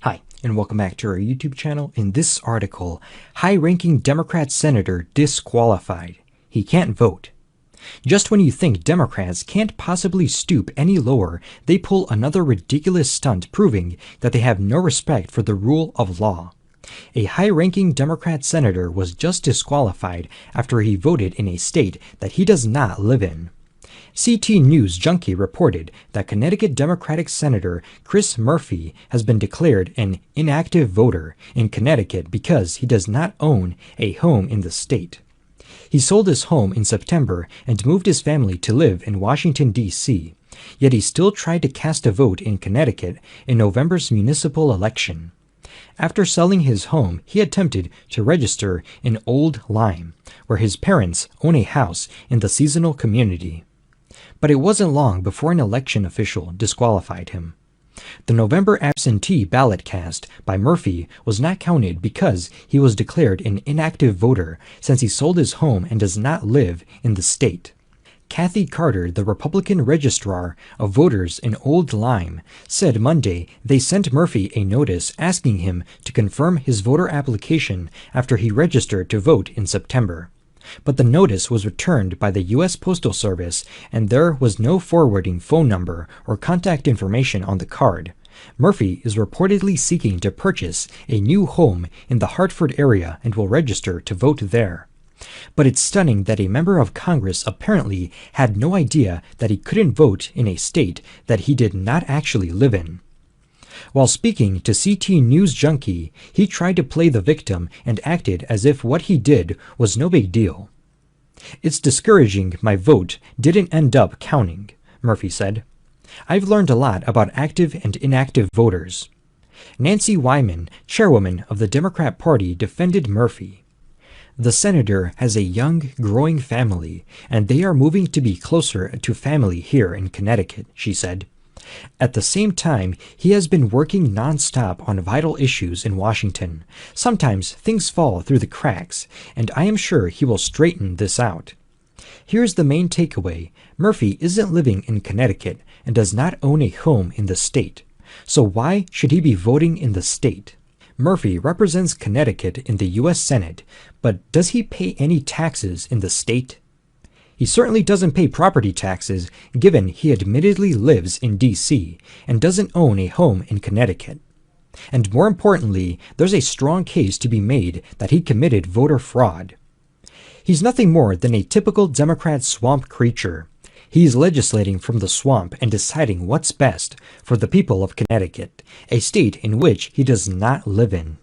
Hi, and welcome back to our YouTube channel. In this article, high-ranking Democrat senator disqualified. He can't vote. Just when you think Democrats can't possibly stoop any lower, they pull another ridiculous stunt proving that they have no respect for the rule of law. A high-ranking Democrat senator was just disqualified after he voted in a state that he does not live in. CT News Junkie reported that Connecticut Democratic Senator Chris Murphy has been declared an inactive voter in Connecticut because he does not own a home in the state. He sold his home in September and moved his family to live in Washington, D.C., yet he still tried to cast a vote in Connecticut in November's municipal election. After selling his home, he attempted to register in Old Lyme, where his parents own a house in the seasonal community. But it wasn't long before an election official disqualified him. The November absentee ballot cast by Murphy was not counted because he was declared an inactive voter since he sold his home and does not live in the state. Kathy Carter, the Republican registrar of voters in Old Lyme, said Monday they sent Murphy a notice asking him to confirm his voter application after he registered to vote in September. But the notice was returned by the U.S. Postal Service and there was no forwarding phone number or contact information on the card. Murphy is reportedly seeking to purchase a new home in the Hartford area and will register to vote there. But it's stunning that a member of Congress apparently had no idea that he couldn't vote in a state that he did not actually live in. While speaking to CT News Junkie, he tried to play the victim and acted as if what he did was no big deal. "It's discouraging my vote didn't end up counting," Murphy said. "I've learned a lot about active and inactive voters." Nancy Wyman, chairwoman of the Democrat Party, defended Murphy. "The senator has a young, growing family, and they are moving to be closer to family here in Connecticut," she said. At the same time, he has been working nonstop on vital issues in Washington. Sometimes things fall through the cracks, and I am sure he will straighten this out. Here's the main takeaway. Murphy isn't living in Connecticut and does not own a home in the state. So why should he be voting in the state? Murphy represents Connecticut in the U.S. Senate, but does he pay any taxes in the state? He certainly doesn't pay property taxes, given he admittedly lives in D.C. and doesn't own a home in Connecticut. And more importantly, there's a strong case to be made that he committed voter fraud. He's nothing more than a typical Democrat swamp creature. He's legislating from the swamp and deciding what's best for the people of Connecticut, a state in which he does not live in.